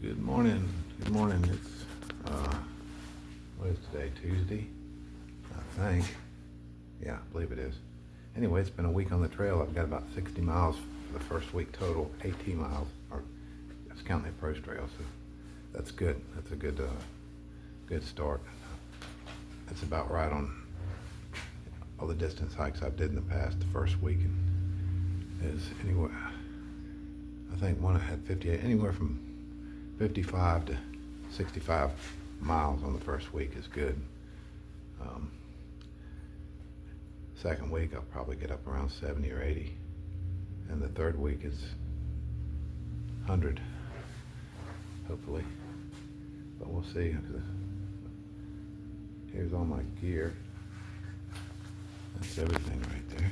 Good morning. Good morning. It's what is today? Tuesday, I think. Yeah, I believe it is. Anyway, it's been a week on the trail. I've got about 60 miles for the first week total. 18 miles, or that's counting the approach trail. So that's good. That's a good start. That's about right on all the distance hikes I've did in the past. The first week is anywhere. I think one I had 58, anywhere from 55 to 65 miles on the first week is good. Second week I'll probably get up around 70 or 80, and the third week is 100, hopefully. But we'll see. Here's all my gear. That's everything right there.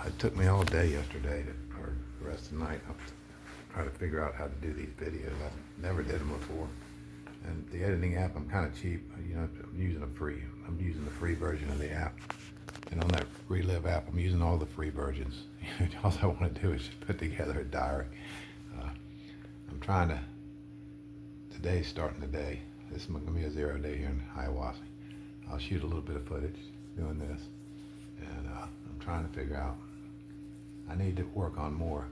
It took me all day yesterday, or the rest of the night, to try to figure out how to do these videos. I never did them before. And the editing app, I'm kind of cheap. You know, I'm using the free version of the app. And on that Relive app, I'm using all the free versions. All I want to do is just put together a diary. I'm trying to, today's starting the day. This is going to be a 0 day here in Hiawassee. I'll shoot a little bit of footage doing this. And I'm trying to figure out, I need to work on more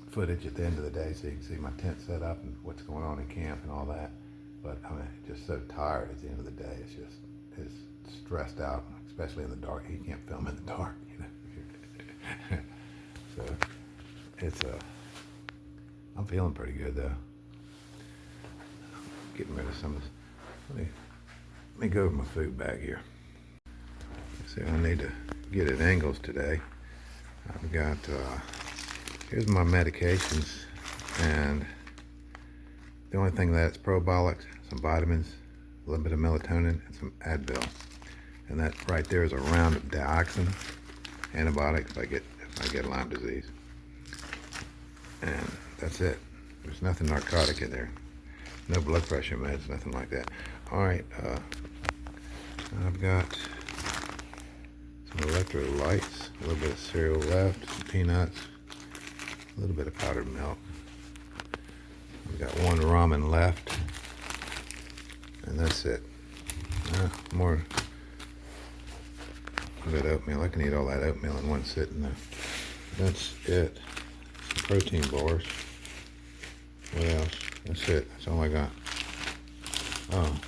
footage at the end of the day so you can see my tent set up and what's going on in camp and all that. But I'm just so tired at the end of the day. It's stressed out, especially in the dark. You can't film in the dark, you know. So I'm feeling pretty good though. Getting rid of some of this. Let me go over my food bag here. See, I need to get at angles today. I've got, here's my medications, and the only thing that's probiotics, some vitamins, a little bit of melatonin, and some Advil. And that right there is a round of dioxin antibiotics if I get Lyme disease. And that's it. There's nothing narcotic in there. No blood pressure meds, nothing like that. All right, I've got some electrolytes, a little bit of cereal left, some peanuts, a little bit of powdered milk. I've got one ramen left, and that's it. More good oatmeal. I can eat all that oatmeal in one sitting though. That's it. Some protein bars. What else? That's it. That's all I got. Oh,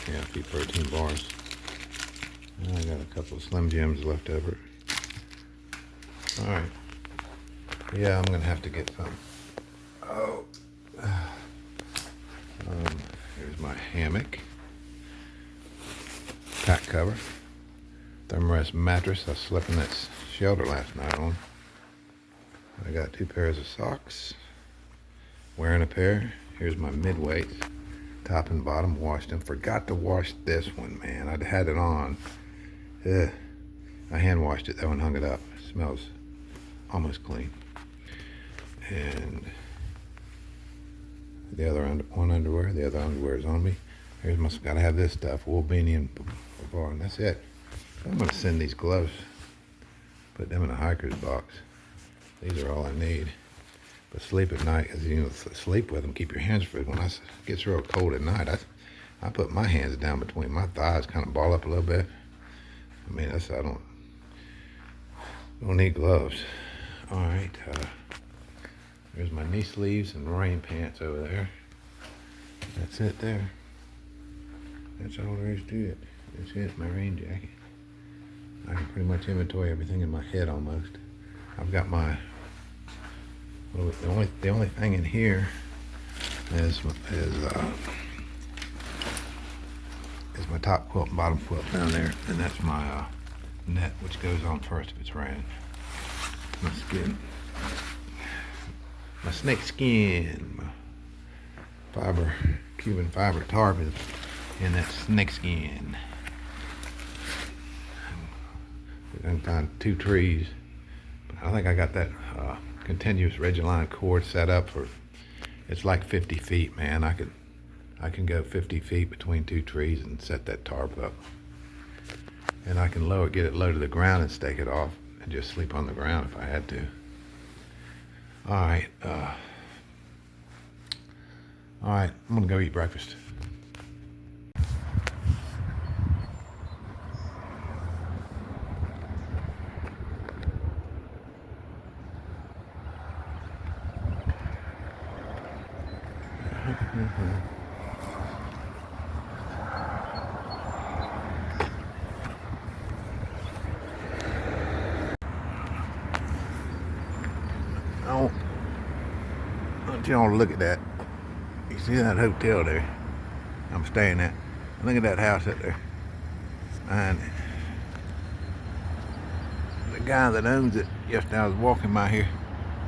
yeah, a few protein bars. And I got a couple of Slim Jims left over. All right. Yeah, I'm gonna have to get some. Oh. Here's my hammock. Pack cover. Thermarest mattress. I slept in that shelter last night on. I got 2 pairs of socks. Wearing a pair. Here's my mid-weights. Top and bottom, washed them. Forgot to wash this one, man. I'd had it on. I hand washed it though and hung it up. It smells almost clean. And the other underwear. The other underwear is on me. Here's my, gotta have this stuff. Wool beanie and bar, and that's it. I'm gonna send these gloves. Put them in a hiker's box. These are all I need. But sleep at night, as you know, sleep with them. Keep your hands free. When it gets real cold at night, I put my hands down between my thighs, kind of ball up a little bit. I mean, I don't need gloves. All right, there's my knee sleeves and rain pants over there. That's it there. That's all there is to it. That's it, my rain jacket. I can pretty much inventory everything in my head almost. I've got my, well, the only thing in here is my top quilt and bottom quilt down there, and that's my net, which goes on first if it's raining. My skin, my snake skin, my Cuban fiber tarp is in that snake skin. I can find 2 trees, but I think I got that continuous ridge line cord set up for, it's like 50 feet, man. I can go 50 feet between 2 trees and set that tarp up. And I can get it low to the ground and stake it off and just sleep on the ground if I had to. All right. All right, I'm gonna go eat breakfast. I want you all to look at that. You see that hotel there I'm staying at? Look at that house up there behind it. The guy that owns it, yesterday I was walking by here,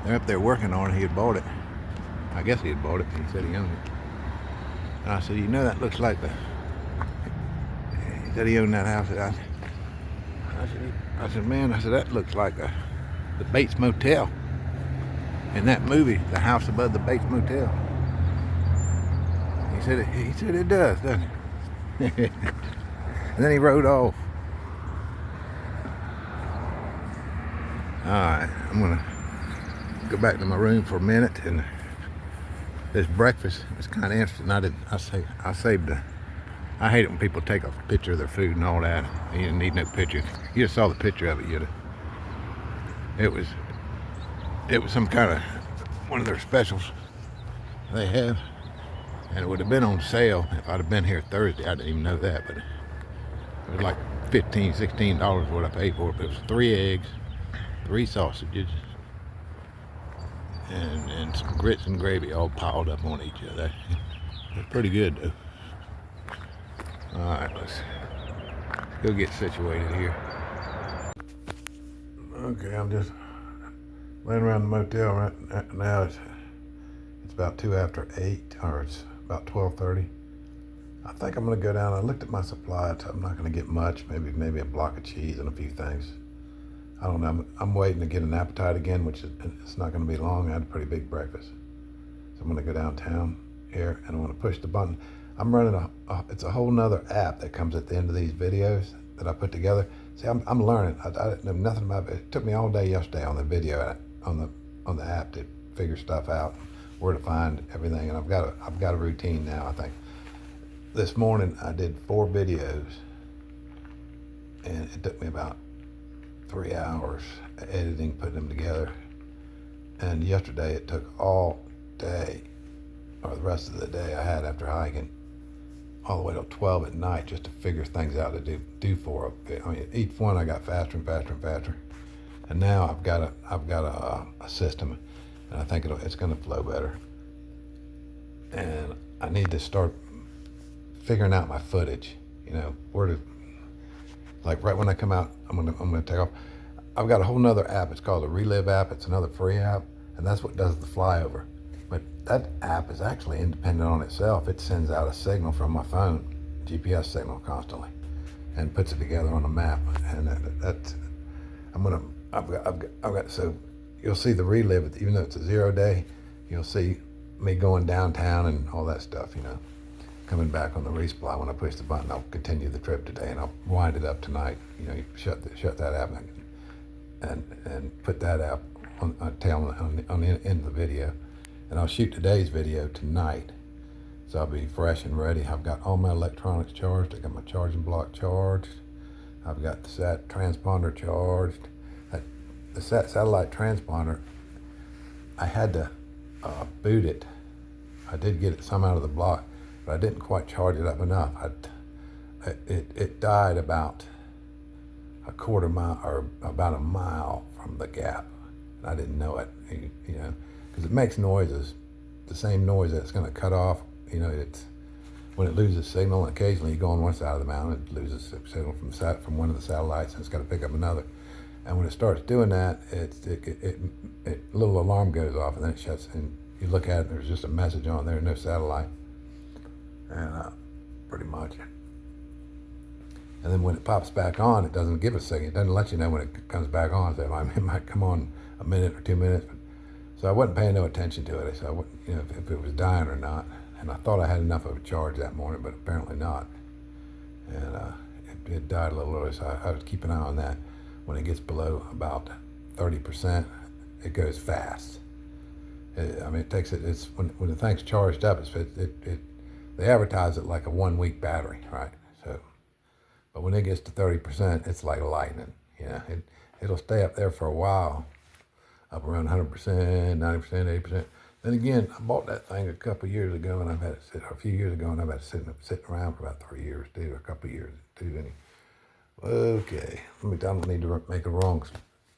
they're up there working on it. He had bought it. I guess he had bought it. He said he owned it. And I said, you know, that looks like the... He said he owned that house. I said, man, that looks like the Bates Motel. In that movie, The House Above the Bates Motel. He said it does, doesn't it? And then he rode off. Alright, I'm gonna go back to my room for a minute, and this breakfast is kind of interesting. I saved I hate it when people take a picture of their food and all that. You didn't need no pictures. You just saw the picture of it, it was some kind of one of their specials they have, and it would have been on sale if I'd have been here Thursday. I didn't even know that, but it was like $15, $16 what I paid for it. It was 3 eggs, 3 sausages, and some grits and gravy all piled up on each other. It's pretty good though. Alright, let's go get situated here. Okay, I'm just laying around the motel right now. It's about 2 after 8, or it's about 12:30. I think I'm gonna go down. I looked at my supplies. I'm not gonna get much, maybe a block of cheese and a few things. I don't know. I'm waiting to get an appetite again, which it's not gonna be long. I had a pretty big breakfast. So I'm gonna go downtown here, and I'm gonna push the button. I'm running it's a whole nother app that comes at the end of these videos that I put together. See, I'm learning. I didn't know nothing about it. It took me all day yesterday on the video, on the app to figure stuff out, where to find everything, and I've got a routine now. I think this morning I did 4 videos, and it took me about 3 hours editing, putting them together. And yesterday it took all day, or the rest of the day I had after hiking, all the way till 12 at night, just to figure things out to do for it. I mean, each one I got faster and faster and faster, and now I've got a system, and I think it's going to flow better. And I need to start figuring out my footage. You know, like right when I come out, I'm gonna take off. I've got a whole nother app. It's called the Relive app. It's another free app, and that's what does the flyover. But that app is actually independent on itself. It sends out a signal from my phone, GPS signal constantly, and puts it together on a map. And I've got, so you'll see the Relive, even though it's a 0 day, you'll see me going downtown and all that stuff, you know, coming back on the resupply. When I push the button, I'll continue the trip today, and I'll wind it up tonight. You know, you shut that app and put that app on the end of the video. And I'll shoot today's video tonight, so I'll be fresh and ready. I've got all my electronics charged. I got my charging block charged. I've got the sat transponder charged. The satellite transponder, I had to boot it. I did get it some out of the block, but I didn't quite charge it up enough. It died about a quarter mile, or about a mile from the gap, and I didn't know it. You know, because it makes noises, the same noise that it's going to cut off. You know, it's when it loses signal. And occasionally, you go on one side of the mountain, it loses signal from one of the satellites, and it's got to pick up another. And when it starts doing that, a little alarm goes off, and then it shuts. And you look at it, there's just a message on there, no satellite, and pretty much. And then when it pops back on, it doesn't give a signal. It doesn't let you know when it comes back on. So it might come on a minute or 2 minutes. So I wasn't paying no attention to it. So I wouldn't, you know, if it was dying or not. And I thought I had enough of a charge that morning, but apparently not. And it died a little early, so I would keep an eye on that. When it gets below about 30%, it goes fast. I mean, it takes it. It's when the thing's charged up. They advertise it like a 1 week battery, right? So, but when it gets to 30%, it's like lightning. You know, it'll stay up there for a while, up around 100%, 90%, 80%. Then again, I bought that thing a couple of years ago, and I've had it sit, or a few years ago, and I've had it sitting around for about 3 years too, or a couple of years too. Anyway. Okay, I don't need to make a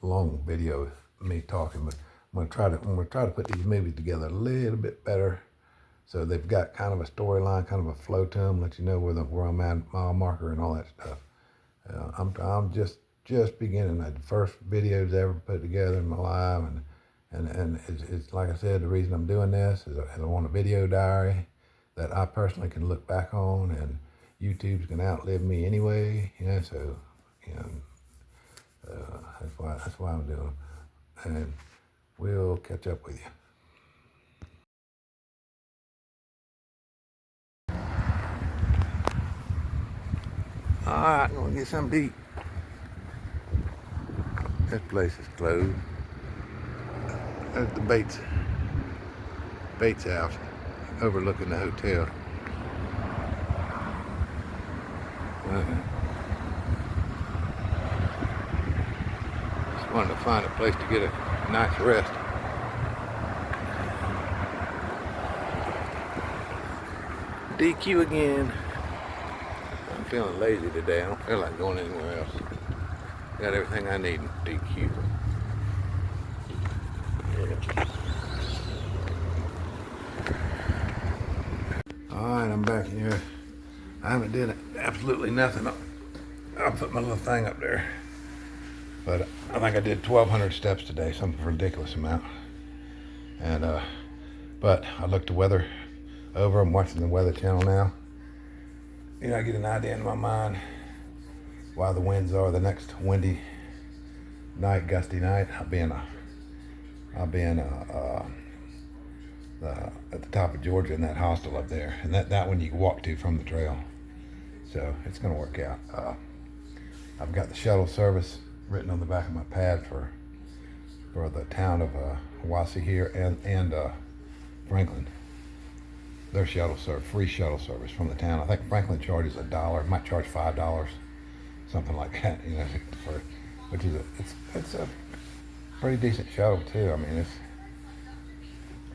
long video of me talking, but I'm gonna try to put these movies together a little bit better, so they've got kind of a storyline, kind of a flow to them, let you know where I'm at, mile marker, and all that stuff. I'm just beginning. The first videos ever put together in my life, and it's like I said, the reason I'm doing this is I want a video diary that I personally can look back on, and YouTube's gonna outlive me anyway, you know. So, you know, that's why I'm doing it, and we'll catch up with you. All right, I'm gonna get something to eat. This place is closed. There's the Bates house overlooking the hotel. Just wanted to find a place to get a nice rest. DQ again. I'm feeling lazy today. I don't feel like going anywhere else. Got everything I need in DQ. Yeah. Alright, I'm back here. I haven't did absolutely nothing. I'll put my little thing up there. But I think I did 1,200 steps today, some ridiculous amount. And but I looked the weather over. I'm watching the Weather Channel now. You know, I get an idea in my mind why the winds are the next windy night, gusty night. I'll be at the top of Georgia in that hostel up there, and that one you can walk to from the trail. So it's gonna work out. I've got the shuttle service written on the back of my pad for the town of Hiawassee here and Franklin. Their shuttle service, free shuttle service from the town. I think Franklin charges $1. It might charge $5, something like that. You know, which is it's a pretty decent shuttle too. I mean, it's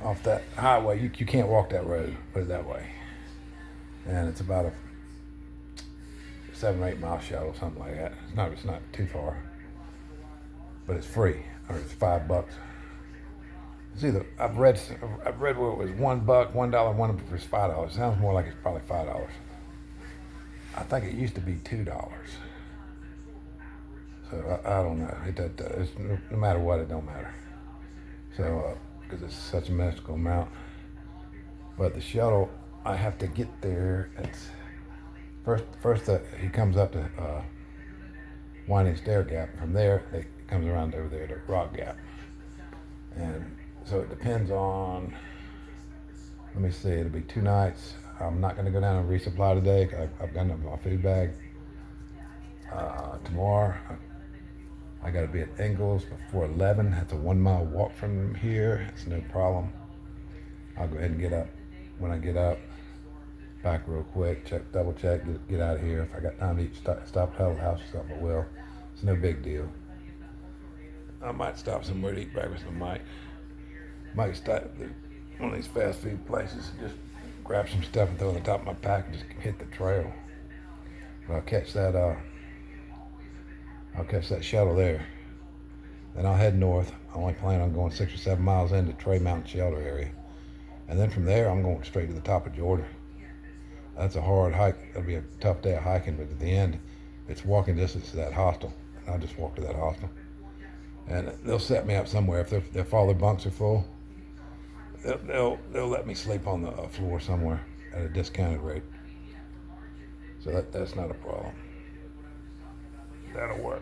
off that highway. You can't walk that road. Put it that way. And it's about a 7 or 8 mile shuttle, something like that. It's not too far, but it's free, or it's $5. It's either I've read where it was $1, $1, one for $5. It sounds more like it's probably $5. I think it used to be $2. So I don't know. It's, no matter what, it don't matter. So because it's such a minuscule amount. But the shuttle, I have to get there. It's first he comes up to Winding Stair Gap. From there, it comes around over there to Rock Gap. And so it depends on, let me see, it'll be 2 nights. I'm not going to go down and resupply today. I've got enough of my food bag. Tomorrow, I got to be at Ingalls before 11. That's a 1 mile walk from here. It's no problem. I'll go ahead and get up. When I get up, back real quick, double check, get out of here. If I got time to eat, stop at Huddle House or something, I will. It's no big deal. I might stop somewhere to eat breakfast. I might stop at one of these fast food places and just grab some stuff and throw it on the top of my pack and just hit the trail. But I'll catch that shuttle there. Then I'll head north. I only plan on going 6 or 7 miles into Trey Mountain Shelter area. And then from there, I'm going straight to the top of Georgia. That's a hard hike. It'll be a tough day of hiking, but at the end, it's walking distance to that hostel. And I'll just walk to that hostel. And they'll set me up somewhere. If all their bunks are full, they'll let me sleep on the floor somewhere at a discounted rate. So that's not a problem. That'll work.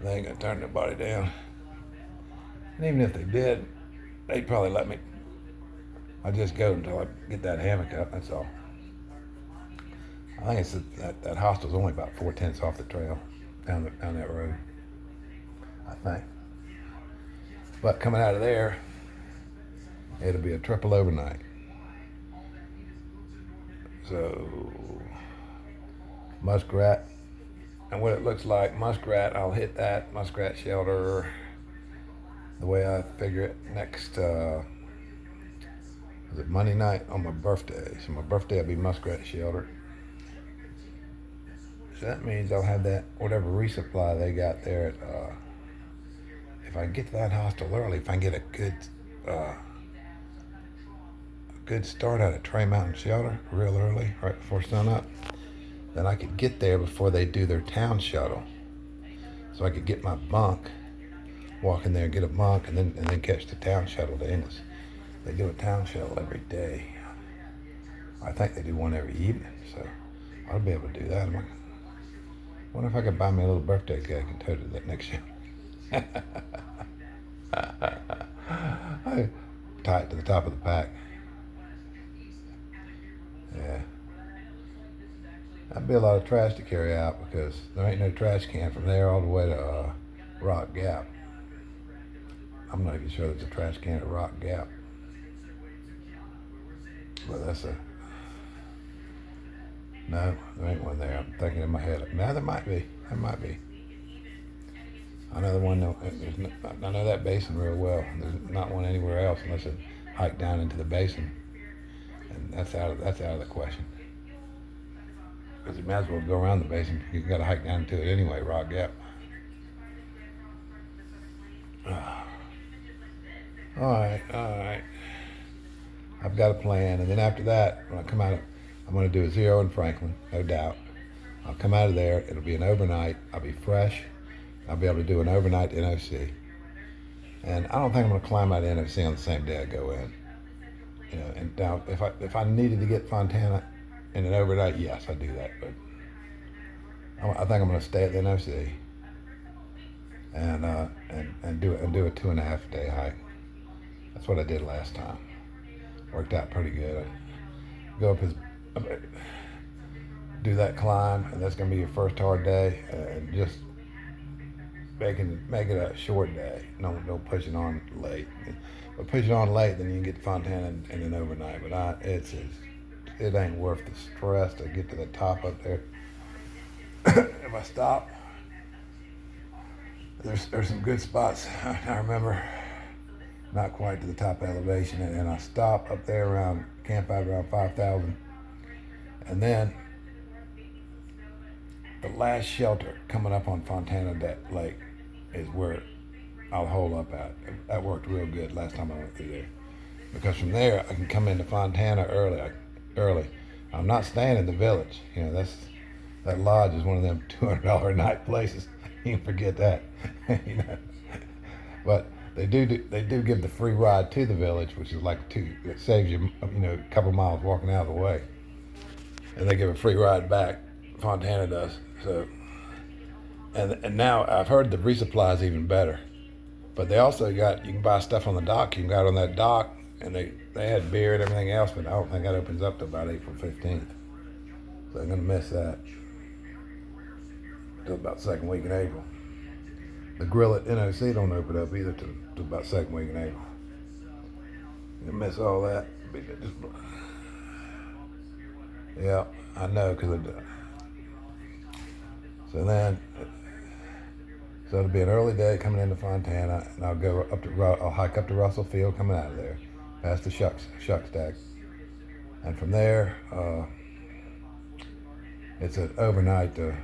They ain't gonna turn nobody down. And even if they did, they'd probably let me. I'll just go until I get that hammock up, that's all. I think it's that hostel's only about 4/10 off the trail, down that road, I think. But coming out of there, it'll be a triple overnight. So, muskrat, and what it looks like, muskrat, I'll hit that muskrat shelter the way I figure it next, is it Monday night on my birthday? So my birthday will be muskrat shelter. So that means I'll have that, whatever resupply they got there at, if I can get to that hostel early, if I can get a good start out at Trey Mountain Shelter real early, right before sunup, then I could get there before they do their town shuttle. So I could get my bunk, walk in there, get a bunk, and then catch the town shuttle to English. They do a town shuttle every day. I think they do one every evening, so I'll be able to do that. I wonder if I could buy me a little birthday cake and tote it that next year. I tie it to the top of the pack. Yeah. That'd be a lot of trash to carry out because there ain't no trash can from there all the way to Rock Gap. I'm not even sure there's a trash can at Rock Gap. But no, there ain't one there. I'm thinking in my head. No, there might be. There might be. I know the one. I know that basin real well. There's not one anywhere else unless it hike down into the basin, and that's out of the question. Because you might as well go around the basin. You got to hike down to it anyway. Rock Gap. All right. I've got a plan, and then after that, when I come out, I'm going to do a 0 in Franklin, no doubt. I'll come out of there. It'll be an overnight. I'll be fresh. I'll be able to do an overnight NOC. And I don't think I'm going to climb out of NOC on the same day I go in. You know, and now if I needed to get Fontana in an overnight, yes, I'd do that. But I think I'm going to stay at the NOC and do a 2.5 day hike. That's what I did last time. Worked out pretty good. I go up do that climb, and that's going to be your first hard day, and just make it a short day. Don't push it on late. But push it on late, then you can get to Fontana in an overnight. But it ain't worth the stress to get to the top up there. If I stop, there's some good spots. I remember not quite to the top elevation, and I stop up there camp out around 5,000, and then the last shelter coming up on Fontana Lake is where I'll hole up at. That worked real good last time I went through there, because from there I can come into Fontana early. I'm not staying in the village. You know, that lodge is one of them $200 a night places. You can forget that. You know, but they do give the free ride to the village, which is like it saves you a couple miles walking out of the way, and they give a free ride back. Fontana does. So, and now I've heard the resupply is even better, but they also you can buy stuff on the dock. You can go out on that dock, and they had beer and everything else, but I don't think that opens up till about April 15th. So I'm gonna miss that till about second week in April. The grill at NOC don't open up either till about second week in April. You miss all that. Yeah, I know, because so it'll be an early day coming into Fontana, and I'll hike up to Russell Field coming out of there, past the shuck stack, and from there it's an overnight to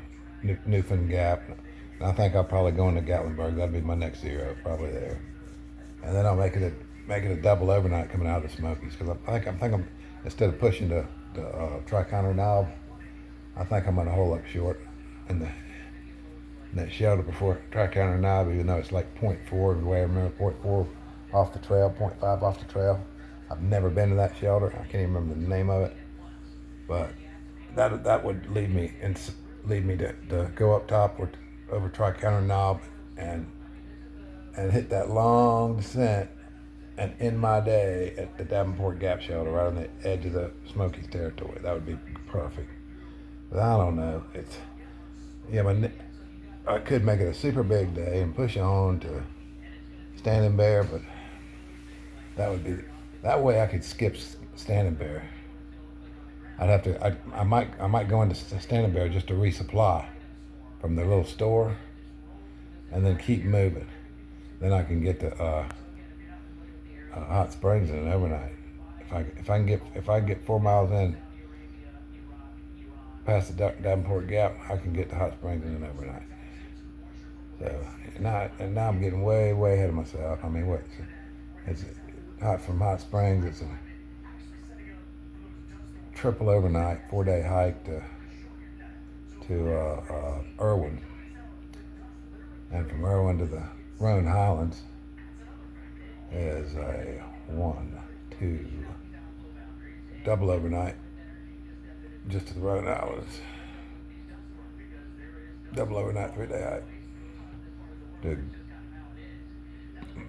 Newfound Gap. And I think I'll probably go into Gatlinburg. That'll be my next 0, probably there, and then I'll make it a double overnight coming out of the Smokies, because I'm thinking instead of pushing the Tri-Counter Knob, I think I'm gonna hole up short in that shelter before Tri-Counter Knob, even though it's like 0.4, the way I remember, 0.4 off the trail, 0.5 off the trail. I've never been to that shelter. I can't even remember the name of it, but that would lead me to go up top over Tri-Counter Knob and hit that long descent and end my day at the Davenport Gap shelter right on the edge of the Smokies territory. That would be perfect. But I don't know. I could make it a super big day and push on to Standing Bear, but that way I could skip Standing Bear. I might go into Standing Bear just to resupply from the little store, and then keep moving. Then I can get to Hot Springs in an overnight. If I get 4 miles in past the Davenport Gap, I can get to Hot Springs in an overnight. So now I'm getting way ahead of myself. I mean, it's from Hot Springs. It's a triple overnight, 4-day hike to Irwin, and from Irwin to the Roan Highlands is a 1-2 double overnight just to the Roan Highlands. Double overnight, 3-day hike to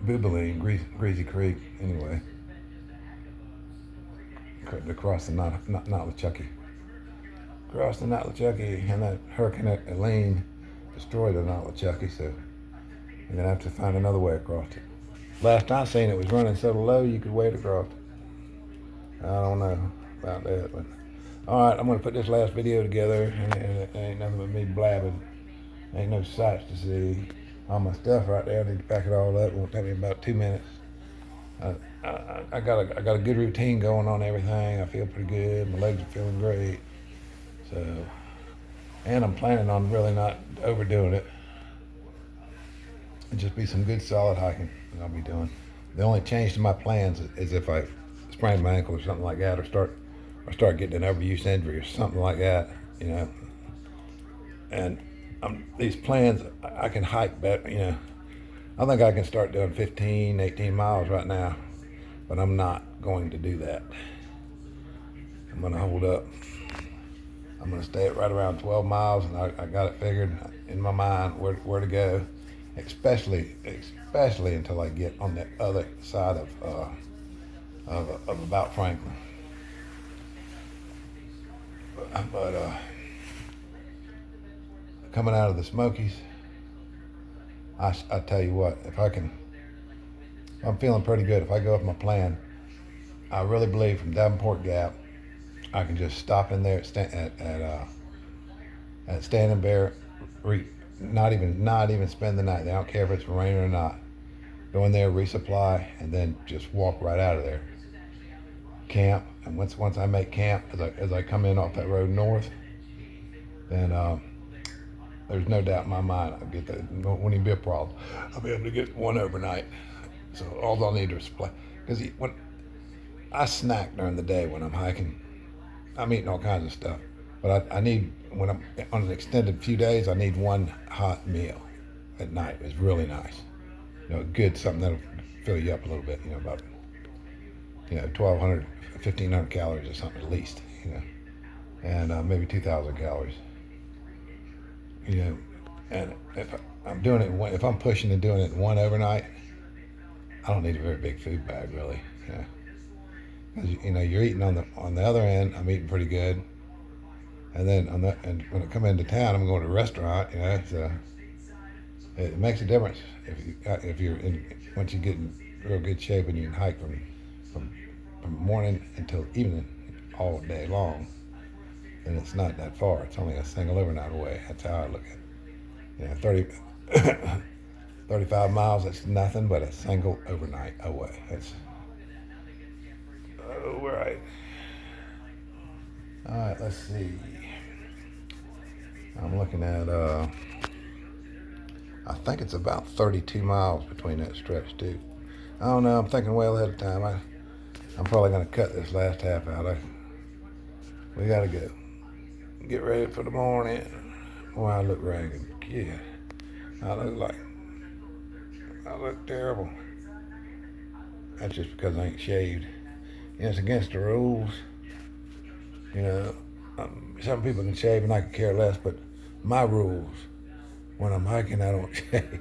Bibbling, Greasy Creek, anyway. To cross the Notlachucky. Cross the Notlachucky, and that Hurricane Elaine destroyed the Notlachucky, so I'm gonna have to find another way across it. Last I seen it was running so low you could wade across it. I don't know about that, but all right, I'm gonna put this last video together, and it ain't nothing but me blabbing. Ain't no sights to see. All my stuff right there, I need to pack it all up. It won't take me about 2 minutes. I got a good routine going on everything. I feel pretty good. My legs are feeling great. So, and I'm planning on really not overdoing it. It'll just be some good solid hiking that I'll be doing. The only change to my plans is if I sprain my ankle or something like that, or start getting an overuse injury or something like that, you know. And these plans, I can hike better, you know. I think I can start doing 15, 18 miles right now, but I'm not going to do that. I'm going to hold up. I'm going to stay at right around 12 miles, and I got it figured in my mind where to go, especially until I get on the other side of about Franklin. But coming out of the Smokies, I tell you what, I'm feeling pretty good. If I go off my plan, I really believe from Davenport Gap, I can just stop in there at Standing Bear, not even spend the night. They don't care if it's raining or not. Go in there, resupply, and then just walk right out of there. Camp, and once I make camp, as I come in off that road north, then there's no doubt in my mind I'll get that. Won't even be a problem. I'll be able to get one overnight. So all I'll need is supply. Because when I snack during the day when I'm hiking, I'm eating all kinds of stuff. But I need, when I'm on an extended few days, I need one hot meal at night. It's really nice. You know, good, something that'll fill you up a little bit. You know, about 1,200, 1,500 calories or something at least. You know, and maybe 2,000 calories. You know, and if I'm pushing and doing it in one overnight, I don't need a very big food bag, really. You know, because you're eating on the other end. I'm eating pretty good, and then and when I come into town, I'm going to a restaurant. You know, so it makes a difference if you're once you get in real good shape and you can hike from morning until evening all day long. And it's not that far. It's only a single overnight away. That's how I look at it. 35 miles, that's nothing but a single overnight away. That's right. All right, let's see. I'm looking at, I think it's about 32 miles between that stretch, too. I don't know. I'm thinking well ahead of time. I'm probably going to cut this last half out. We got to go. Get ready for the morning. Boy, I look ragged. Yeah. I look terrible. That's just because I ain't shaved. It's against the rules. Some people can shave and I can care less, but my rules, when I'm hiking, I don't shave.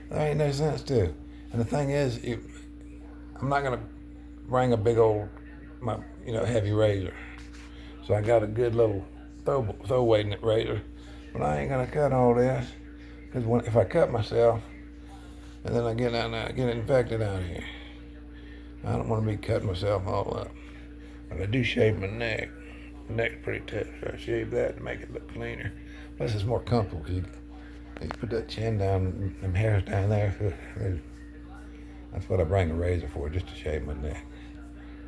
That ain't no sense to it. And the thing is, I'm not going to bring a big old, heavy razor. So I got a good little throw-weight razor, but I ain't gonna cut all this, because if I cut myself, And then I get out there, I get infected out here. I don't want to be cutting myself all up. But I do shave my neck. My neck's pretty tough, so I shave that to make it look cleaner. Plus, it's more comfortable because you put that chin down, them hairs down there. That's what I bring a razor for, just to shave my neck.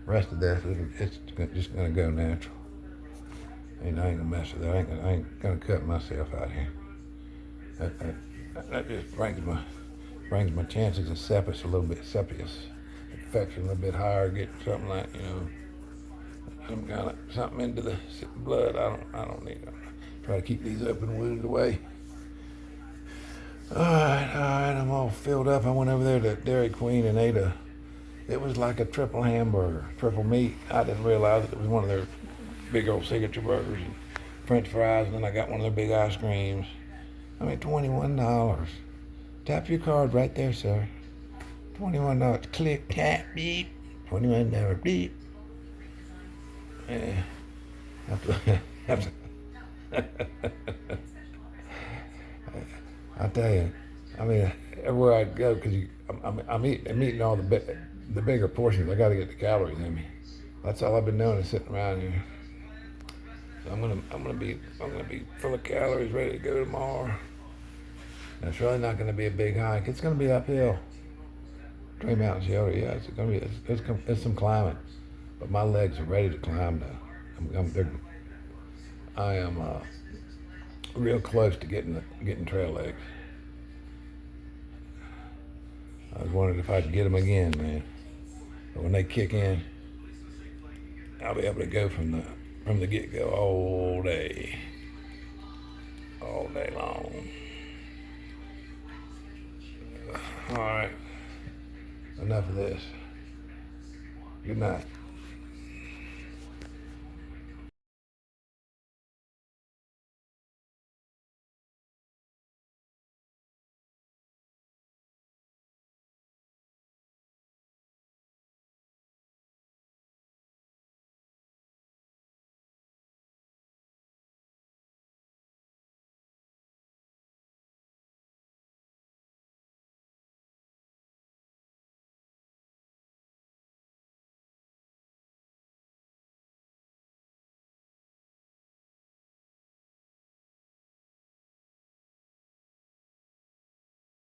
The rest of this, it's just gonna go natural. And I ain't gonna mess with that. I ain't gonna cut myself out here. That just brings my chances of sepsis infection a little bit higher, get something like, some kind of something into the blood. I don't need it. Try to keep these open wounds away. All right, I'm all filled up. I went over there to Dairy Queen and it was like a triple hamburger, triple meat. I didn't realize it was one of their big old signature burgers and French fries, and then I got one of their big ice creams. I mean, $21. Tap your card right there, sir. $21. Click, tap, beep. $21, beep. Yeah. Have to I tell you, I mean, everywhere I go, because I'm eating all the bigger portions. I got to get the calories in me. That's all I've been doing is sitting around here. So I'm gonna be full of calories, ready to go tomorrow. And it's really not gonna be a big hike. It's gonna be uphill. Tree Mountain Shelter, yeah, it's some climbing, but my legs are ready to climb now. I am real close to getting trail legs. I was wondering if I could get them again, man. But when they kick in, I'll be able to go from the get-go all day long. All right, enough of this. Good night.